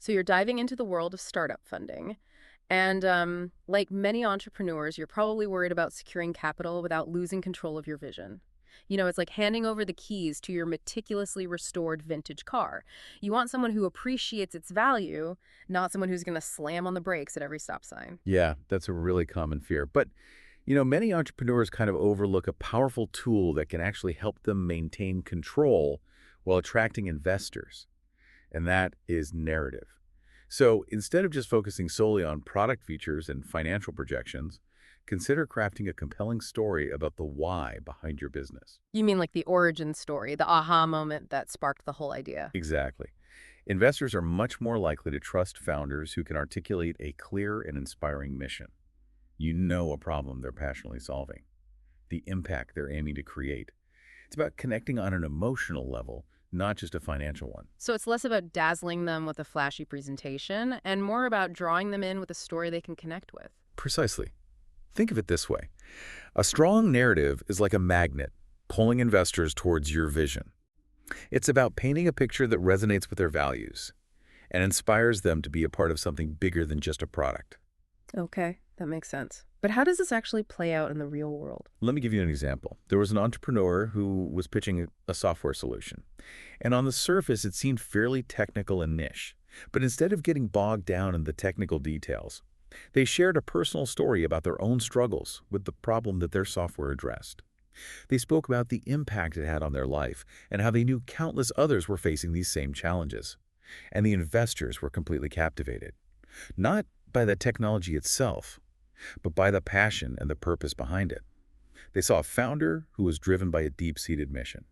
So you're diving into the world of startup funding. And like many entrepreneurs, you're probably worried about securing capital without losing control of your vision. It's like handing over the keys to your meticulously restored vintage car. You want someone who appreciates its value, not someone who's going to slam on the brakes at every stop sign. Yeah, that's a really common fear. But, many entrepreneurs kind of overlook a powerful tool that can actually help them maintain control while attracting investors, and that is narrative. So instead of just focusing solely on product features and financial projections, consider crafting a compelling story about the why behind your business. You mean like the origin story, the aha moment that sparked the whole idea? Exactly. Investors are much more likely to trust founders who can articulate a clear and inspiring mission. You know a problem they're passionately solving, the impact they're aiming to create. It's about connecting on an emotional level, not just a financial one. So it's less about dazzling them with a flashy presentation and more about drawing them in with a story they can connect with. Precisely. Think of it this way. A strong narrative is like a magnet, pulling investors towards your vision. It's about painting a picture that resonates with their values and inspires them to be a part of something bigger than just a product. Okay, that makes sense. But how does this actually play out in the real world? Let me give you an example. There was an entrepreneur who was pitching a software solution. And on the surface, it seemed fairly technical and niche. But instead of getting bogged down in the technical details, they shared a personal story about their own struggles with the problem that their software addressed. They spoke about the impact it had on their life and how they knew countless others were facing these same challenges. And the investors were completely captivated, not by the technology itself, but by the passion and the purpose behind it. They saw a founder who was driven by a deep-seated mission,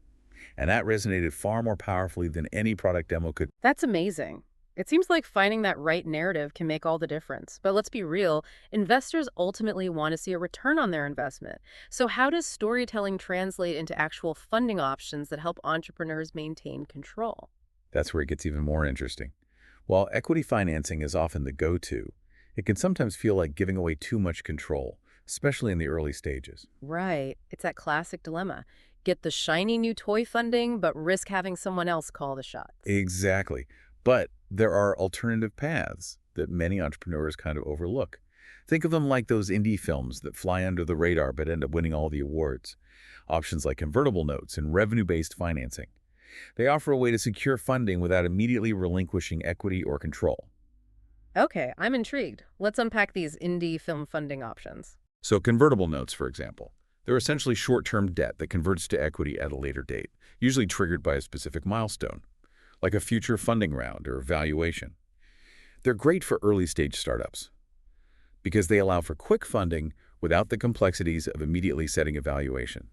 and that resonated far more powerfully than any product demo could. That's amazing. It seems like finding that right narrative can make all the difference. But let's be real, investors ultimately want to see a return on their investment. So how does storytelling translate into actual funding options that help entrepreneurs maintain control? That's where it gets even more interesting. While equity financing is often the go-to, it can sometimes feel like giving away too much control, especially in the early stages. Right. It's that classic dilemma. Get the shiny new toy funding, but risk having someone else call the shots. Exactly. But there are alternative paths that many entrepreneurs kind of overlook. Think of them like those indie films that fly under the radar but end up winning all the awards. Options like convertible notes and revenue-based financing. They offer a way to secure funding without immediately relinquishing equity or control. Okay, I'm intrigued. Let's unpack these indie film funding options. So convertible notes, for example, they're essentially short-term debt that converts to equity at a later date, usually triggered by a specific milestone, like a future funding round or valuation. They're great for early-stage startups because they allow for quick funding without the complexities of immediately setting a valuation.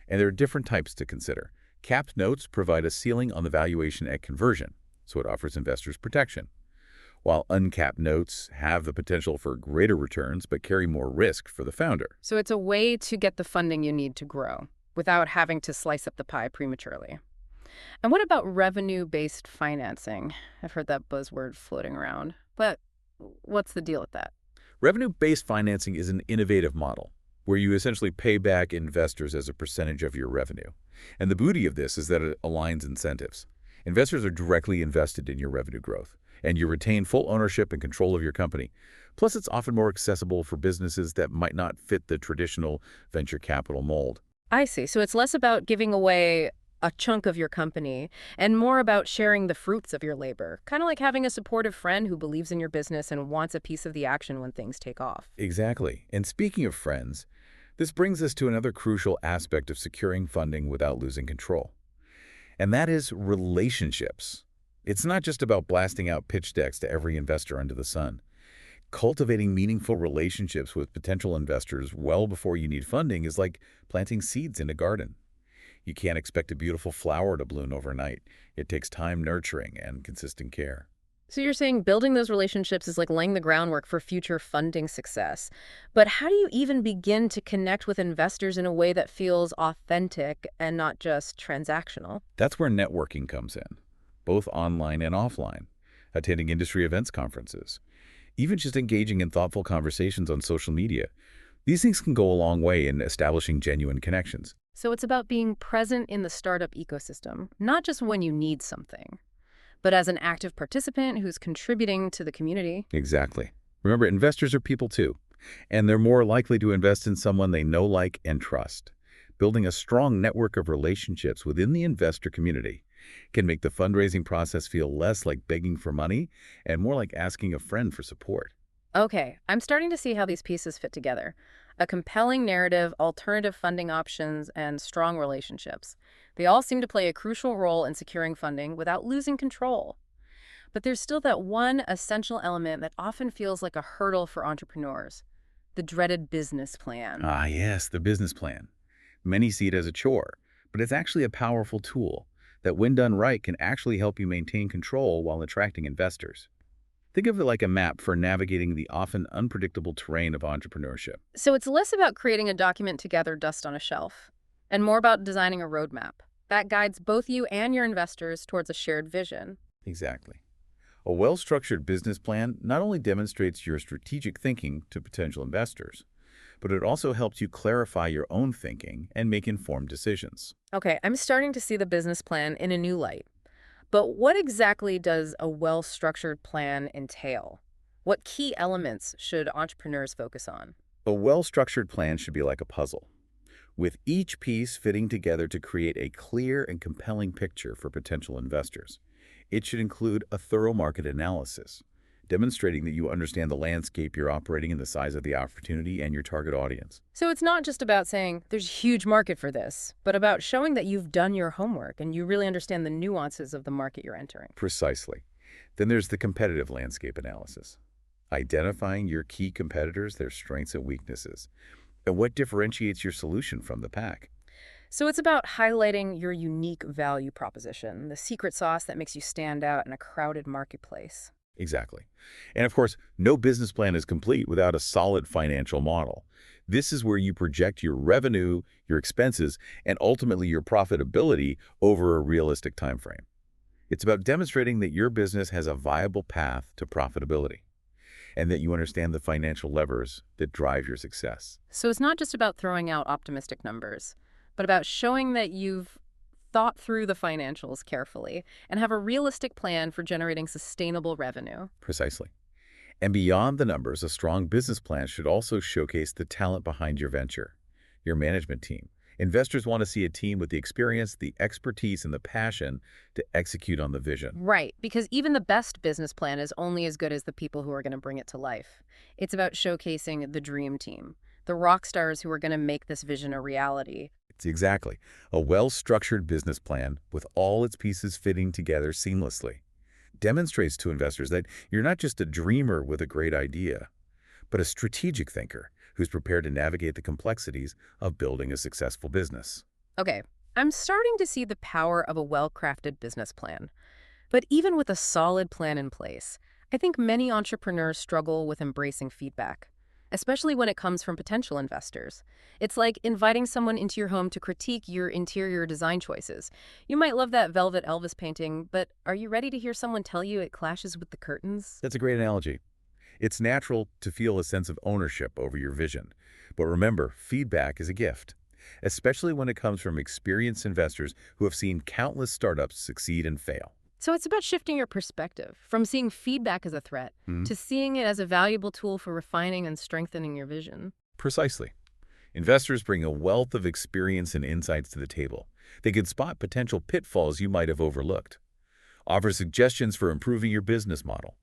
And there are different types to consider. Capped notes provide a ceiling on the valuation at conversion, so it offers investors protection, while uncapped notes have the potential for greater returns but carry more risk for the founder. So it's a way to get the funding you need to grow without having to slice up the pie prematurely. And what about revenue-based financing? I've heard that buzzword floating around. But what's the deal with that? Revenue-based financing is an innovative model where you essentially pay back investors as a percentage of your revenue. And the beauty of this is that it aligns incentives. Investors are directly invested in your revenue growth, and you retain full ownership and control of your company. Plus, it's often more accessible for businesses that might not fit the traditional venture capital mold. I see. So it's less about giving away a chunk of your company and more about sharing the fruits of your labor. Kind of like having a supportive friend who believes in your business and wants a piece of the action when things take off. Exactly. And speaking of friends, this brings us to another crucial aspect of securing funding without losing control. And that is relationships. It's not just about blasting out pitch decks to every investor under the sun. Cultivating meaningful relationships with potential investors well before you need funding is like planting seeds in a garden. You can't expect a beautiful flower to bloom overnight. It takes time, nurturing, and consistent care. So you're saying building those relationships is like laying the groundwork for future funding success. But how do you even begin to connect with investors in a way that feels authentic and not just transactional? That's where networking comes in, both online and offline, attending industry events, conferences, even just engaging in thoughtful conversations on social media. These things can go a long way in establishing genuine connections. So it's about being present in the startup ecosystem, not just when you need something, but as an active participant who's contributing to the community. Exactly. Remember, investors are people too, and they're more likely to invest in someone they know, like, and trust. Building a strong network of relationships within the investor community can make the fundraising process feel less like begging for money and more like asking a friend for support. Okay, I'm starting to see how these pieces fit together. A compelling narrative, alternative funding options, and strong relationships. They all seem to play a crucial role in securing funding without losing control. But there's still that one essential element that often feels like a hurdle for entrepreneurs, the dreaded business plan. Ah, yes, the business plan. Many see it as a chore, but it's actually a powerful tool that, when done right, can actually help you maintain control while attracting investors. Think of it like a map for navigating the often unpredictable terrain of entrepreneurship. So it's less about creating a document to gather dust on a shelf, and more about designing a roadmap that guides both you and your investors towards a shared vision. Exactly. A well-structured business plan not only demonstrates your strategic thinking to potential investors, but it also helps you clarify your own thinking and make informed decisions. Okay, I'm starting to see the business plan in a new light. But what exactly does a well-structured plan entail? What key elements should entrepreneurs focus on? A well-structured plan should be like a puzzle, with each piece fitting together to create a clear and compelling picture for potential investors. It should include a thorough market analysis, demonstrating that you understand the landscape you're operating in, the size of the opportunity, and your target audience. So it's not just about saying there's a huge market for this, but about showing that you've done your homework and you really understand the nuances of the market you're entering. Precisely. Then there's the competitive landscape analysis, identifying your key competitors, their strengths and weaknesses, and what differentiates your solution from the pack. So it's about highlighting your unique value proposition, the secret sauce that makes you stand out in a crowded marketplace. Exactly. And of course, no business plan is complete without a solid financial model. This is where you project your revenue, your expenses, and ultimately your profitability over a realistic time frame. It's about demonstrating that your business has a viable path to profitability and that you understand the financial levers that drive your success. So it's not just about throwing out optimistic numbers, but about showing that you've thought through the financials carefully and have a realistic plan for generating sustainable revenue. Precisely. And beyond the numbers, a strong business plan should also showcase the talent behind your venture, your management team. Investors want to see a team with the experience, the expertise, and the passion to execute on the vision. Right, because even the best business plan is only as good as the people who are going to bring it to life. It's about showcasing the dream team, the rock stars who are going to make this vision a reality. It's exactly a well-structured business plan with all its pieces fitting together seamlessly. Demonstrates to investors that you're not just a dreamer with a great idea, but a strategic thinker who's prepared to navigate the complexities of building a successful business. Okay, I'm starting to see the power of a well-crafted business plan. But even with a solid plan in place, I think many entrepreneurs struggle with embracing feedback, especially when it comes from potential investors. It's like inviting someone into your home to critique your interior design choices. You might love that velvet Elvis painting, but are you ready to hear someone tell you it clashes with the curtains? That's a great analogy. It's natural to feel a sense of ownership over your vision. But remember, feedback is a gift, especially when it comes from experienced investors who have seen countless startups succeed and fail. So it's about shifting your perspective from seeing feedback as a threat to seeing it as a valuable tool for refining and strengthening your vision. Precisely. Investors bring a wealth of experience and insights to the table. They can spot potential pitfalls you might have overlooked, offer suggestions for improving your business model,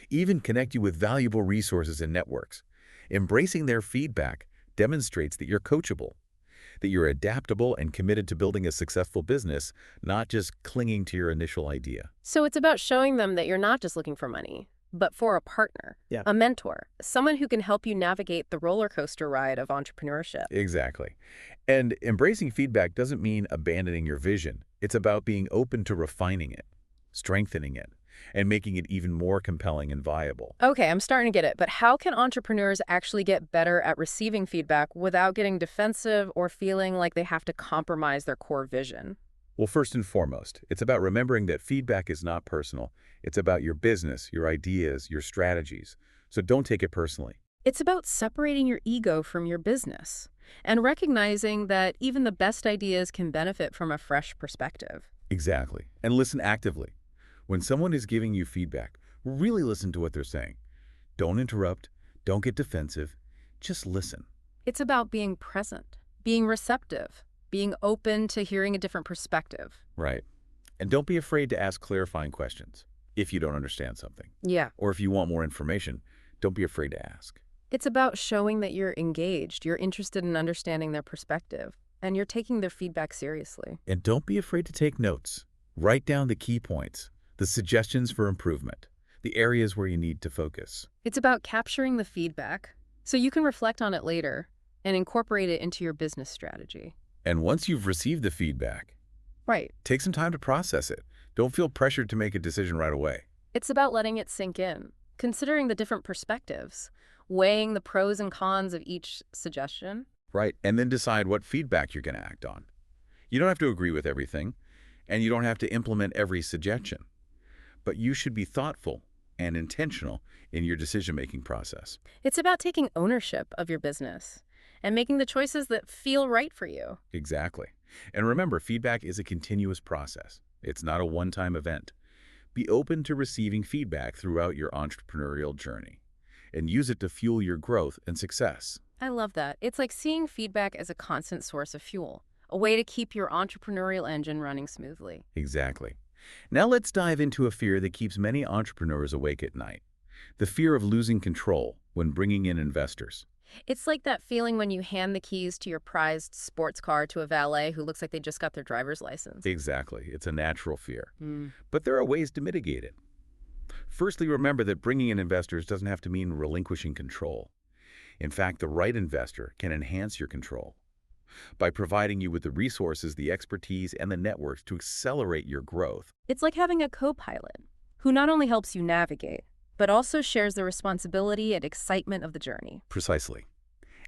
even connect you with valuable resources and networks. Embracing their feedback demonstrates that you're coachable, that you're adaptable and committed to building a successful business, not just clinging to your initial idea. So it's about showing them that you're not just looking for money, but for a partner, Yeah. a mentor, someone who can help you navigate the roller coaster ride of entrepreneurship. Exactly. And embracing feedback doesn't mean abandoning your vision. It's about being open to refining it, strengthening it, and making it even more compelling and viable. Okay, I'm starting to get it, but how can entrepreneurs actually get better at receiving feedback without getting defensive or feeling like they have to compromise their core vision? Well, first and foremost, it's about remembering that feedback is not personal. It's about your business, your ideas, your strategies. So don't take it personally. It's about separating your ego from your business and recognizing that even the best ideas can benefit from a fresh perspective. Exactly. And listen actively. When someone is giving you feedback, really listen to what they're saying. Don't interrupt. Don't get defensive. Just listen. It's about being present, being receptive, being open to hearing a different perspective. Right. And don't be afraid to ask clarifying questions if you don't understand something. Yeah. Or if you want more information, don't be afraid to ask. It's about showing that you're engaged, you're interested in understanding their perspective, and you're taking their feedback seriously. And don't be afraid to take notes. Write down the key points, the suggestions for improvement, the areas where you need to focus. It's about capturing the feedback so you can reflect on it later and incorporate it into your business strategy. And once you've received the feedback, Right. take some time to process it. Don't feel pressured to make a decision right away. It's about letting it sink in, considering the different perspectives, weighing the pros and cons of each suggestion. Right. And then decide what feedback you're going to act on. You don't have to agree with everything, and you don't have to implement every suggestion. But you should be thoughtful and intentional in your decision-making process. It's about taking ownership of your business and making the choices that feel right for you. Exactly. And remember, feedback is a continuous process. It's not a one-time event. Be open to receiving feedback throughout your entrepreneurial journey and use it to fuel your growth and success. I love that. It's like seeing feedback as a constant source of fuel, a way to keep your entrepreneurial engine running smoothly. Exactly. Now let's dive into a fear that keeps many entrepreneurs awake at night. The fear of losing control when bringing in investors. It's like that feeling when you hand the keys to your prized sports car to a valet who looks like they just got their driver's license. Exactly. It's a natural fear. Hmm. But there are ways to mitigate it. Firstly, remember that bringing in investors doesn't have to mean relinquishing control. In fact, the right investor can enhance your control by providing you with the resources, the expertise, and the networks to accelerate your growth. It's like having a co-pilot who not only helps you navigate, but also shares the responsibility and excitement of the journey. Precisely.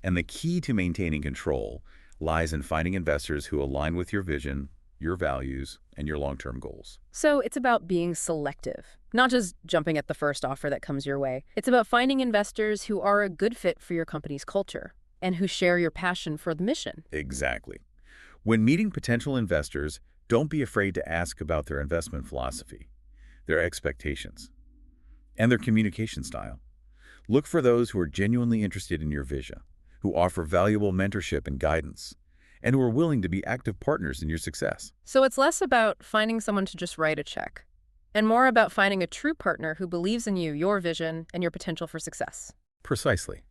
And the key to maintaining control lies in finding investors who align with your vision, your values, and your long-term goals. So it's about being selective, not just jumping at the first offer that comes your way. It's about finding investors who are a good fit for your company's culture and who share your passion for the mission. Exactly. When meeting potential investors, don't be afraid to ask about their investment philosophy, their expectations, and their communication style. Look for those who are genuinely interested in your vision, who offer valuable mentorship and guidance, and who are willing to be active partners in your success. So it's less about finding someone to just write a check and more about finding a true partner who believes in you, your vision, and your potential for success. Precisely.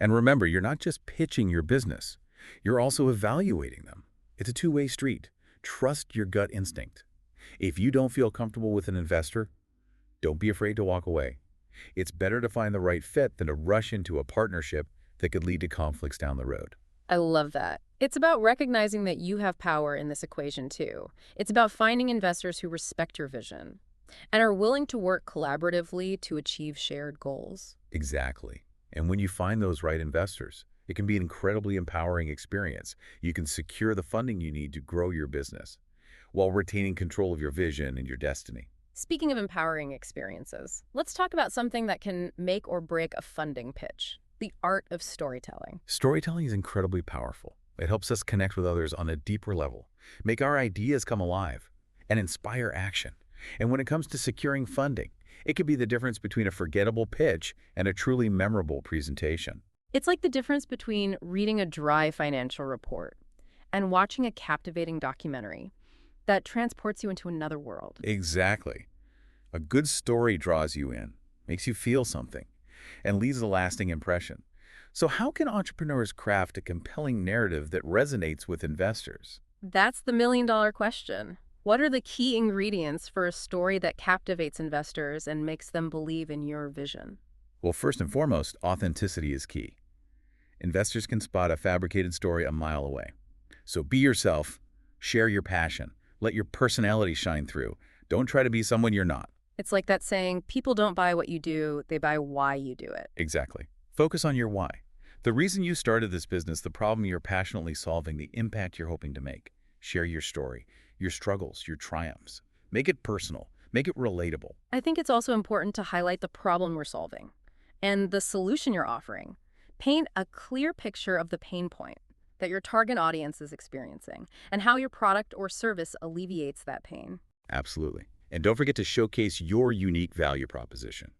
And remember, you're not just pitching your business, you're also evaluating them. It's a two-way street. Trust your gut instinct. If you don't feel comfortable with an investor, don't be afraid to walk away. It's better to find the right fit than to rush into a partnership that could lead to conflicts down the road. I love that. It's about recognizing that you have power in this equation too. It's about finding investors who respect your vision and are willing to work collaboratively to achieve shared goals. Exactly. And when you find those right investors, it can be an incredibly empowering experience. You can secure the funding you need to grow your business while retaining control of your vision and your destiny. Speaking of empowering experiences, let's talk about something that can make or break a funding pitch: the art of storytelling. Storytelling is incredibly powerful. It helps us connect with others on a deeper level, make our ideas come alive, and inspire action. And when it comes to securing funding, it could be the difference between a forgettable pitch and a truly memorable presentation. It's like the difference between reading a dry financial report and watching a captivating documentary that transports you into another world. Exactly. A good story draws you in, makes you feel something, and leaves a lasting impression. So how can entrepreneurs craft a compelling narrative that resonates with investors? That's the million-dollar question. What are the key ingredients for a story that captivates investors and makes them believe in your vision? Well, first and foremost, authenticity is key. Investors can spot a fabricated story a mile away. So be yourself, share your passion, let your personality shine through. Don't try to be someone you're not. It's like that saying, people don't buy what you do, they buy why you do it. Exactly. Focus on your why. The reason you started this business, the problem you're passionately solving, the impact you're hoping to make. Share your story, your struggles, your triumphs. Make it personal. Make it relatable. I think it's also important to highlight the problem we're solving and the solution you're offering. Paint a clear picture of the pain point that your target audience is experiencing and how your product or service alleviates that pain. Absolutely. And don't forget to showcase your unique value proposition.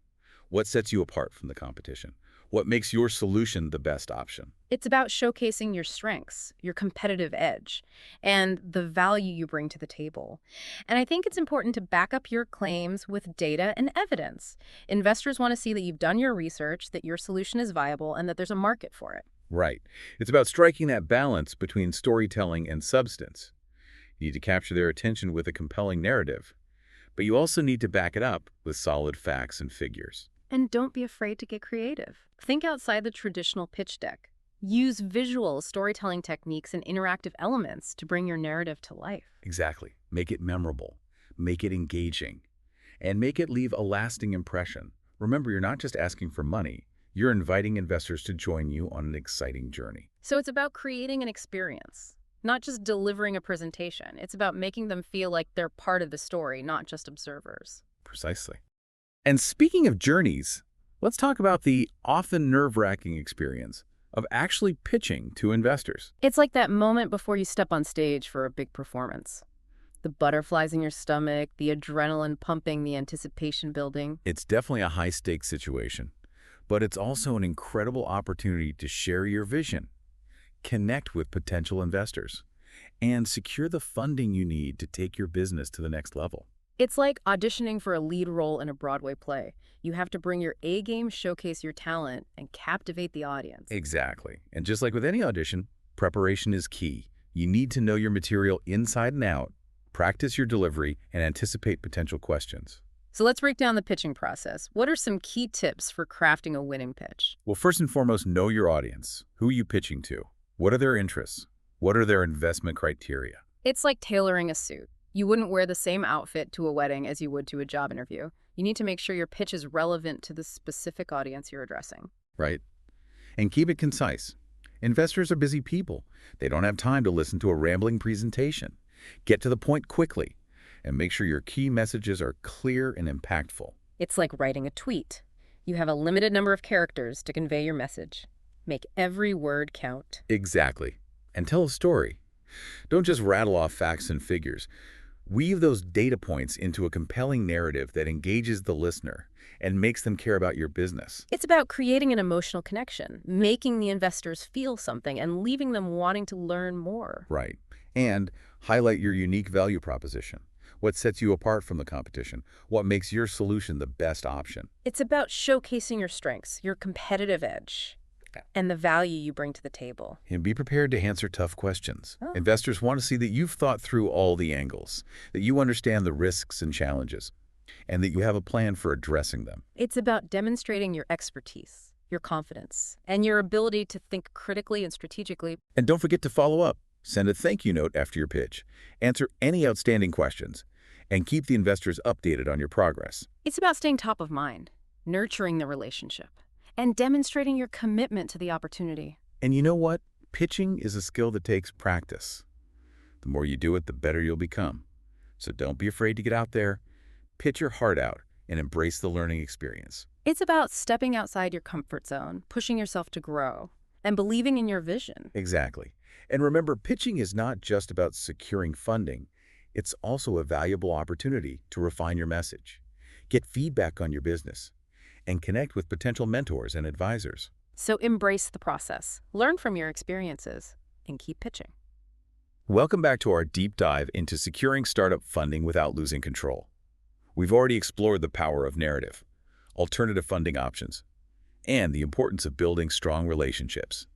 What sets you apart from the competition? What makes your solution the best option? It's about showcasing your strengths, your competitive edge, and the value you bring to the table. And I think it's important to back up your claims with data and evidence. Investors want to see that you've done your research, that your solution is viable, and that there's a market for it. Right. It's about striking that balance between storytelling and substance. You need to capture their attention with a compelling narrative, but you also need to back it up with solid facts and figures. And don't be afraid to get creative. Think outside the traditional pitch deck. Use visual storytelling techniques and interactive elements to bring your narrative to life. Exactly. Make it memorable, make it engaging, and make it leave a lasting impression. Remember, you're not just asking for money, you're inviting investors to join you on an exciting journey. So it's about creating an experience, not just delivering a presentation. It's about making them feel like they're part of the story, not just observers. Precisely. And speaking of journeys, let's talk about the often nerve-wracking experience of actually pitching to investors. It's like that moment before you step on stage for a big performance. The butterflies in your stomach, the adrenaline pumping, the anticipation building. It's definitely a high-stakes situation, but it's also an incredible opportunity to share your vision, connect with potential investors, and secure the funding you need to take your business to the next level. It's like auditioning for a lead role in a Broadway play. You have to bring your A game, showcase your talent, and captivate the audience. Exactly. And just like with any audition, preparation is key. You need to know your material inside and out, practice your delivery, and anticipate potential questions. So let's break down the pitching process. What are some key tips for crafting a winning pitch? Well, first and foremost, know your audience. Who are you pitching to? What are their interests? What are their investment criteria? It's like tailoring a suit. You wouldn't wear the same outfit to a wedding as you would to a job interview. You need to make sure your pitch is relevant to the specific audience you're addressing. Right? And keep it concise. Investors are busy people. They don't have time to listen to a rambling presentation. Get to the point quickly and make sure your key messages are clear and impactful. It's like writing a tweet. You have a limited number of characters to convey your message. Make every word count. Exactly. And tell a story. Don't just rattle off facts and figures. Weave those data points into a compelling narrative that engages the listener and makes them care about your business. It's about creating an emotional connection, making the investors feel something, and leaving them wanting to learn more. Right. And highlight your unique value proposition. What sets you apart from the competition? What makes your solution the best option? It's about showcasing your strengths, your competitive edge, and the value you bring to the table. And be prepared to answer tough questions. Oh. Investors want to see that you've thought through all the angles, that you understand the risks and challenges, and that you have a plan for addressing them. It's about demonstrating your expertise, your confidence, and your ability to think critically and strategically. And don't forget to follow up. Send a thank you note after your pitch. Answer any outstanding questions, and keep the investors updated on your progress. It's about staying top of mind, nurturing the relationship, and demonstrating your commitment to the opportunity. And you know what? Pitching is a skill that takes practice. The more you do it, the better you'll become. So don't be afraid to get out there, pitch your heart out, and embrace the learning experience. It's about stepping outside your comfort zone, pushing yourself to grow, and believing in your vision. Exactly. And remember, pitching is not just about securing funding. It's also a valuable opportunity to refine your message, get feedback on your business, and connect with potential mentors and advisors. So embrace the process, learn from your experiences, and keep pitching. Welcome back to our deep dive into securing startup funding without losing control. We've already explored the power of narrative, alternative funding options, and the importance of building strong relationships.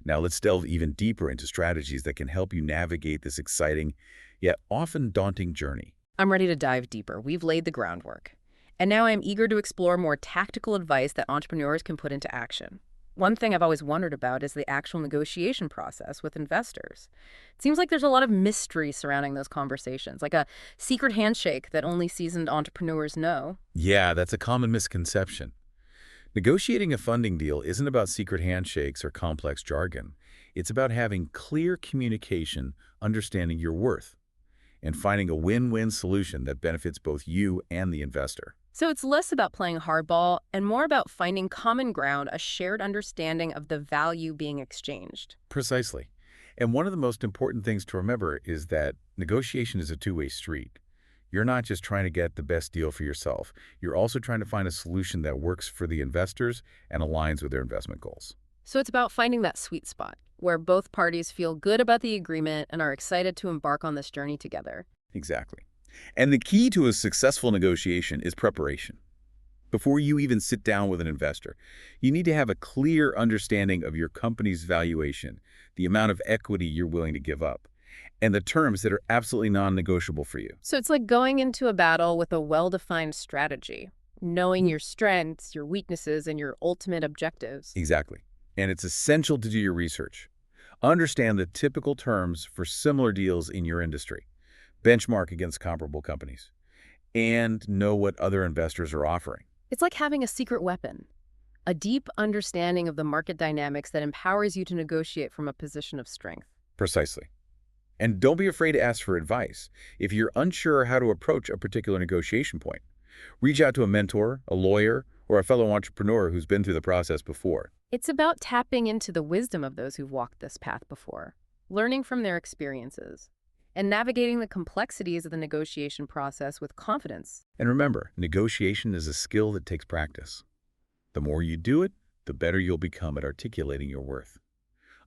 Now let's delve even deeper into strategies that can help you navigate this exciting, yet often daunting journey. I'm ready to dive deeper. We've laid the groundwork. And now I'm eager to explore more tactical advice that entrepreneurs can put into action. One thing I've always wondered about is the actual negotiation process with investors. It seems like there's a lot of mystery surrounding those conversations, like a secret handshake that only seasoned entrepreneurs know. Yeah, that's a common misconception. Negotiating a funding deal isn't about secret handshakes or complex jargon. It's about having clear communication, understanding your worth, and finding a win-win solution that benefits both you and the investor. So it's less about playing hardball and more about finding common ground, a shared understanding of the value being exchanged. Precisely. And one of the most important things to remember is that negotiation is a two-way street. You're not just trying to get the best deal for yourself. You're also trying to find a solution that works for the investors and aligns with their investment goals. So it's about finding that sweet spot where both parties feel good about the agreement and are excited to embark on this journey together. Exactly. And the key to a successful negotiation is preparation. Before you even sit down with an investor, you need to have a clear understanding of your company's valuation, the amount of equity you're willing to give up, and the terms that are absolutely non-negotiable for you. So it's like going into a battle with a well-defined strategy, knowing your strengths, your weaknesses, and your ultimate objectives. Exactly. And it's essential to do your research. Understand the typical terms for similar deals in your industry. Benchmark against comparable companies. And know what other investors are offering. It's like having a secret weapon, a deep understanding of the market dynamics that empowers you to negotiate from a position of strength. Precisely. And don't be afraid to ask for advice. If you're unsure how to approach a particular negotiation point, reach out to a mentor, a lawyer, or a fellow entrepreneur who's been through the process before. It's about tapping into the wisdom of those who've walked this path before, learning from their experiences, and navigating the complexities of the negotiation process with confidence. And remember, negotiation is a skill that takes practice. The more you do it, the better you'll become at articulating your worth,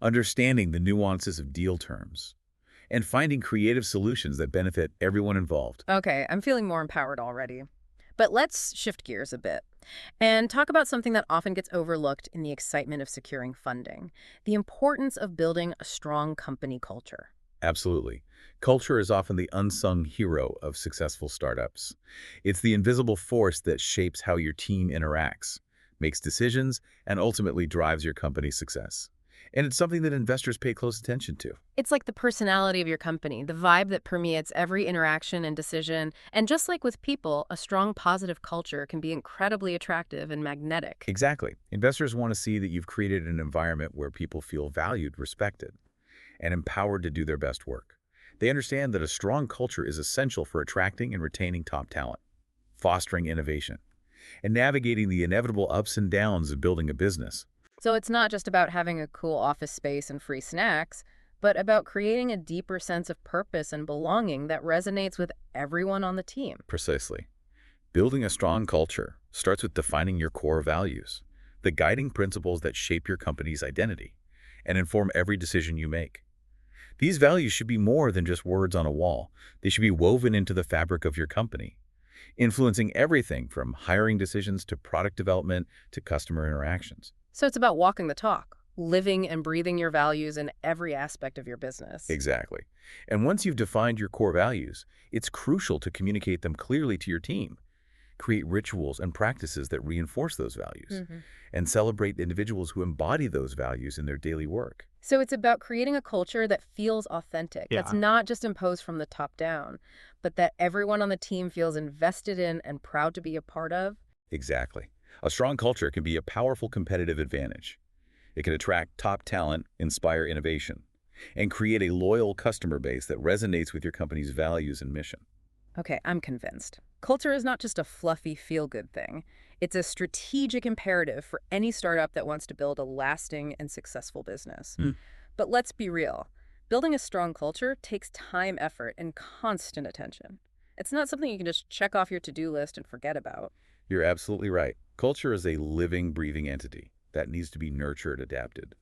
understanding the nuances of deal terms, and finding creative solutions that benefit everyone involved. Okay, I'm feeling more empowered already. But let's shift gears a bit and talk about something that often gets overlooked in the excitement of securing funding, the importance of building a strong company culture. Absolutely. Culture is often the unsung hero of successful startups. It's the invisible force that shapes how your team interacts, makes decisions, and ultimately drives your company's success. And it's something that investors pay close attention to. It's like the personality of your company, the vibe that permeates every interaction and decision. And just like with people, a strong positive culture can be incredibly attractive and magnetic. Exactly. Investors want to see that you've created an environment where people feel valued, respected, and empowered to do their best work. They understand that a strong culture is essential for attracting and retaining top talent, fostering innovation, and navigating the inevitable ups and downs of building a business. So it's not just about having a cool office space and free snacks, but about creating a deeper sense of purpose and belonging that resonates with everyone on the team. Precisely. Building a strong culture starts with defining your core values, the guiding principles that shape your company's identity and inform every decision you make. These values should be more than just words on a wall. They should be woven into the fabric of your company, influencing everything from hiring decisions to product development to customer interactions. So it's about walking the talk, living and breathing your values in every aspect of your business. Exactly. And once you've defined your core values, it's crucial to communicate them clearly to your team. Create rituals and practices that reinforce those values, and celebrate individuals who embody those values in their daily work. So it's about creating a culture that feels authentic, that's not just imposed from the top down, but that everyone on the team feels invested in and proud to be a part of. Exactly. A strong culture can be a powerful competitive advantage. It can attract top talent, inspire innovation, and create a loyal customer base that resonates with your company's values and mission. Okay, I'm convinced. Culture is not just a fluffy feel-good thing. It's a strategic imperative for any startup that wants to build a lasting and successful business. But let's be real. Building a strong culture takes time, effort, and constant attention. It's not something you can just check off your to-do list and forget about. You're absolutely right. Culture is a living, breathing entity that needs to be nurtured, adapted,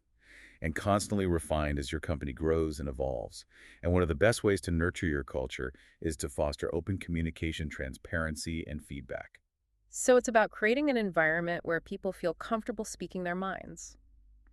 and constantly refined as your company grows and evolves. And one of the best ways to nurture your culture is to foster open communication, transparency, and feedback. So it's about creating an environment where people feel comfortable speaking their minds,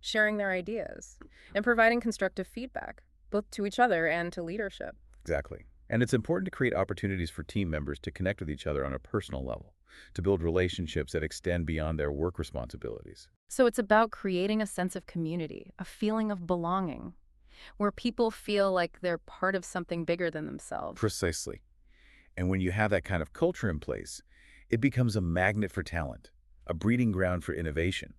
sharing their ideas, and providing constructive feedback, both to each other and to leadership. Exactly. And it's important to create opportunities for team members to connect with each other on a personal level, to build relationships that extend beyond their work responsibilities. So it's about creating a sense of community, a feeling of belonging, where people feel like they're part of something bigger than themselves. Precisely. And when you have that kind of culture in place, it becomes a magnet for talent, a breeding ground for innovation,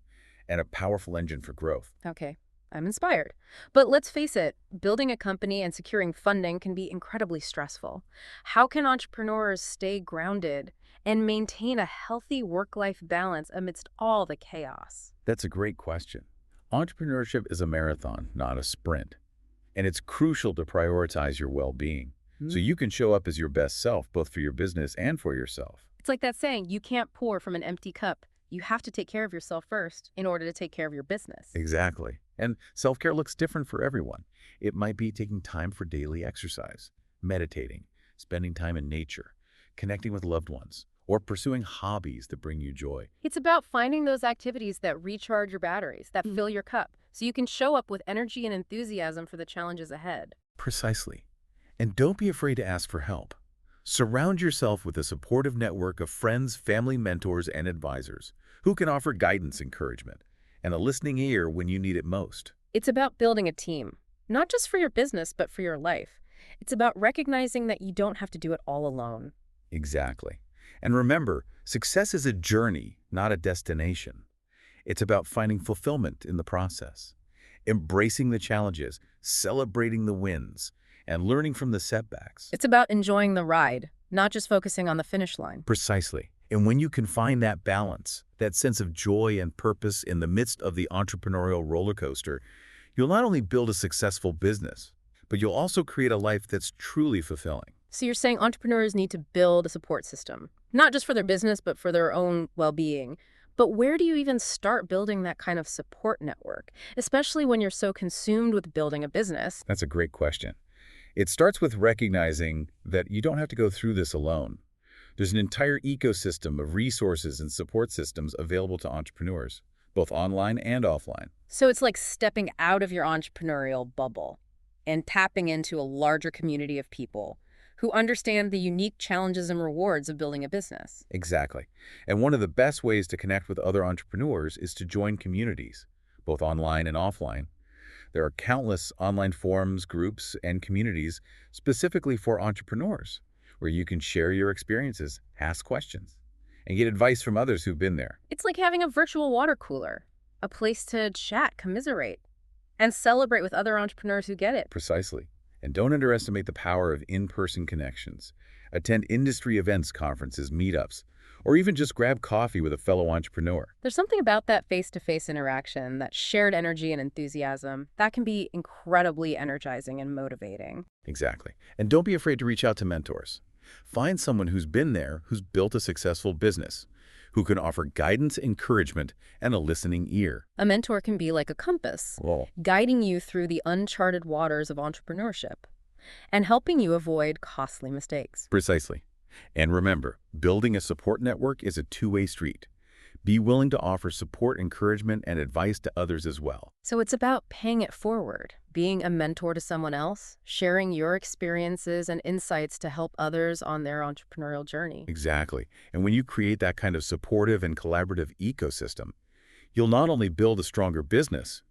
and a powerful engine for growth. Okay, I'm inspired. But let's face it, building a company and securing funding can be incredibly stressful. How can entrepreneurs stay grounded and maintain a healthy work-life balance amidst all the chaos? That's a great question. Entrepreneurship is a marathon, not a sprint. And it's crucial to prioritize your well-being, so you can show up as your best self, both for your business and for yourself. It's like that saying, you can't pour from an empty cup. You have to take care of yourself first in order to take care of your business. Exactly. And self-care looks different for everyone. It might be taking time for daily exercise, meditating, spending time in nature, connecting with loved ones, or pursuing hobbies that bring you joy. It's about finding those activities that recharge your batteries, that fill your cup, so you can show up with energy and enthusiasm for the challenges ahead. Precisely. And don't be afraid to ask for help. Surround yourself with a supportive network of friends, family mentors, and advisors who can offer guidance, encouragement, and a listening ear when you need it most. It's about building a team, not just for your business, but for your life. It's about recognizing that you don't have to do it all alone. Exactly. And remember, success is a journey, not a destination. It's about finding fulfillment in the process, embracing the challenges, celebrating the wins, and learning from the setbacks. It's about enjoying the ride, not just focusing on the finish line. Precisely. And when you can find that balance, that sense of joy and purpose in the midst of the entrepreneurial roller coaster, you'll not only build a successful business, but you'll also create a life that's truly fulfilling. So you're saying entrepreneurs need to build a support system, not just for their business, but for their own well-being. But where do you even start building that kind of support network, especially when you're so consumed with building a business? That's a great question. It starts with recognizing that you don't have to go through this alone. There's an entire ecosystem of resources and support systems available to entrepreneurs, both online and offline. So it's like stepping out of your entrepreneurial bubble and tapping into a larger community of people who understand the unique challenges and rewards of building a business. Exactly. And one of the best ways to connect with other entrepreneurs is to join communities, both online and offline. There are countless online forums, groups, and communities specifically for entrepreneurs, where you can share your experiences, ask questions, and get advice from others who've been there. It's like having a virtual water cooler, a place to chat, commiserate, and celebrate with other entrepreneurs who get it. Precisely. And don't underestimate the power of in-person connections. Attend industry events, conferences, meetups, or even just grab coffee with a fellow entrepreneur. There's something about that face-to-face interaction, that shared energy and enthusiasm, that can be incredibly energizing and motivating. Exactly. And don't be afraid to reach out to mentors. Find someone who's been there, who's built a successful business, who can offer guidance, encouragement, and a listening ear. A mentor can be like a compass, guiding you through the uncharted waters of entrepreneurship and helping you avoid costly mistakes. Precisely. And remember, building a support network is a two-way street. Be willing to offer support, encouragement, and advice to others as well. So it's about paying it forward, being a mentor to someone else, sharing your experiences and insights to help others on their entrepreneurial journey. Exactly. And when you create that kind of supportive and collaborative ecosystem, you'll not only build a stronger business,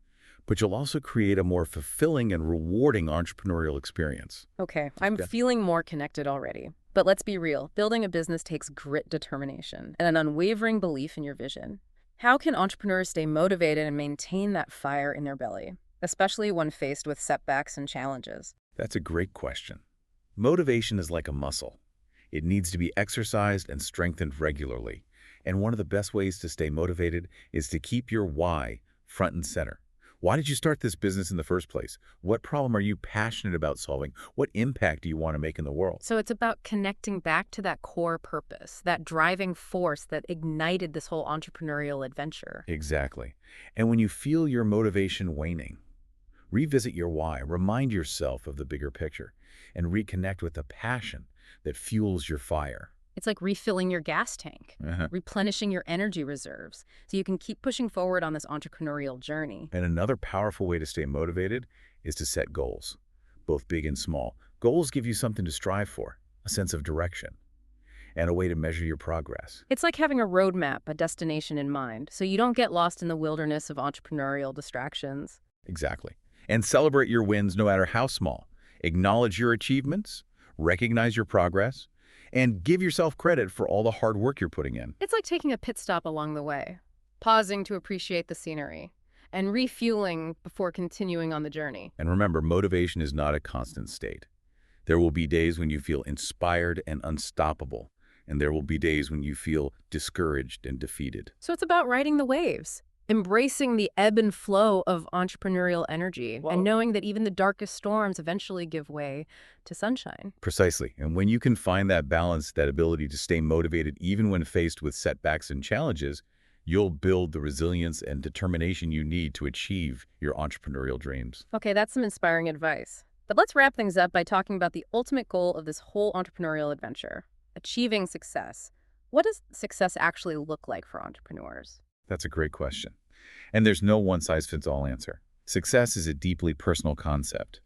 but you'll also create a more fulfilling and rewarding entrepreneurial experience. Okay, I'm feeling more connected already. But let's be real, building a business takes grit, determination, and an unwavering belief in your vision. How can entrepreneurs stay motivated and maintain that fire in their belly, especially when faced with setbacks and challenges? That's a great question. Motivation is like a muscle. It needs to be exercised and strengthened regularly. And one of the best ways to stay motivated is to keep your why front and center. Why did you start this business in the first place? What problem are you passionate about solving? What impact do you want to make in the world? So it's about connecting back to that core purpose, that driving force that ignited this whole entrepreneurial adventure. Exactly. And when you feel your motivation waning, revisit your why, remind yourself of the bigger picture, and reconnect with the passion that fuels your fire. It's like refilling your gas tank, replenishing your energy reserves, so you can keep pushing forward on this entrepreneurial journey. And another powerful way to stay motivated is to set goals, both big and small. Goals give you something to strive for, a sense of direction, and a way to measure your progress. It's like having a roadmap, a destination in mind, so you don't get lost in the wilderness of entrepreneurial distractions. Exactly. And celebrate your wins no matter how small. Acknowledge your achievements, recognize your progress, and give yourself credit for all the hard work you're putting in. It's like taking a pit stop along the way, pausing to appreciate the scenery, and refueling before continuing on the journey. And remember, motivation is not a constant state. There will be days when you feel inspired and unstoppable, and there will be days when you feel discouraged and defeated. So it's about riding the waves, Embracing the ebb and flow of entrepreneurial energy and Well, knowing that even the darkest storms eventually give way to sunshine. precisely. And when you can find that balance, that ability to stay motivated even when faced with setbacks and challenges, you'll build the resilience and determination you need to achieve your entrepreneurial dreams. Okay, that's some inspiring advice. But let's wrap things up by talking about the ultimate goal of this whole entrepreneurial adventure, achieving success. What does success actually look like for entrepreneurs? That's a great question. And there's no one-size-fits-all answer. Success is a deeply personal concept,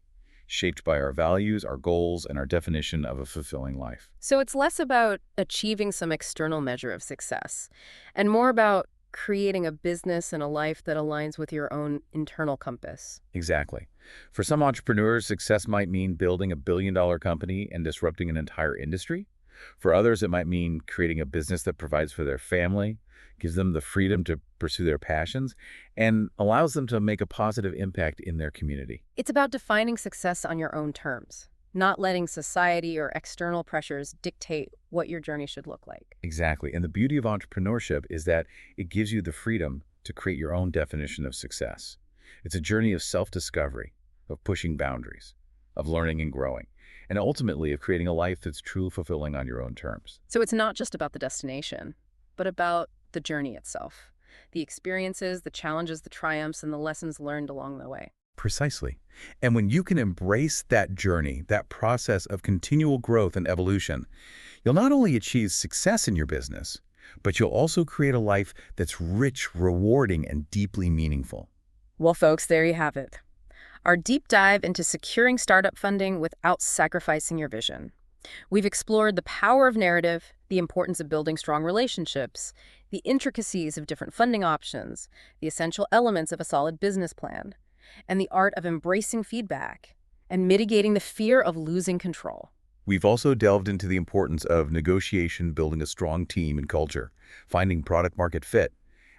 shaped by our values, our goals, and our definition of a fulfilling life. So it's less about achieving some external measure of success and more about creating a business and a life that aligns with your own internal compass. Exactly. For some entrepreneurs, success might mean building a billion-dollar company and disrupting an entire industry. For others, it might mean creating a business that provides for their family, gives them the freedom to pursue their passions, and allows them to make a positive impact in their community. It's about defining success on your own terms, not letting society or external pressures dictate what your journey should look like. Exactly. And the beauty of entrepreneurship is that it gives you the freedom to create your own definition of success. It's a journey of self-discovery, of pushing boundaries, of learning and growing, and ultimately of creating a life that's truly fulfilling on your own terms. So it's not just about the destination, but about the journey itself, the experiences, the challenges, the triumphs, and the lessons learned along the way. Precisely. And when you can embrace that journey, that process of continual growth and evolution, you'll not only achieve success in your business, but you'll also create a life that's rich, rewarding, and deeply meaningful. Well, folks, there you have it. Our deep dive into securing startup funding without sacrificing your vision. We've explored the power of narrative, the importance of building strong relationships, the intricacies of different funding options, the essential elements of a solid business plan, and the art of embracing feedback and mitigating the fear of losing control. We've also delved into the importance of negotiation, building a strong team and culture, finding product market fit,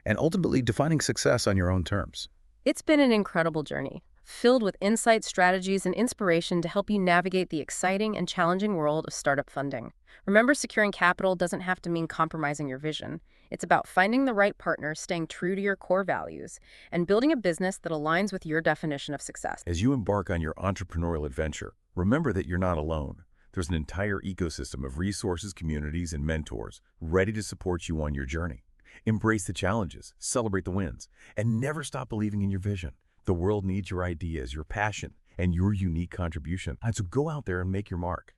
and ultimately defining success on your own terms. It's been an incredible journey, filled with insights, strategies, and inspiration to help you navigate the exciting and challenging world of startup funding. Remember, securing capital doesn't have to mean compromising your vision. It's about finding the right partner, staying true to your core values, and building a business that aligns with your definition of success. As you embark on your entrepreneurial adventure, remember that you're not alone. There's an entire ecosystem of resources, communities, and mentors ready to support you on your journey. Embrace the challenges, celebrate the wins, and never stop believing in your vision. The world needs your ideas, your passion, and your unique contribution. And so go out there and make your mark.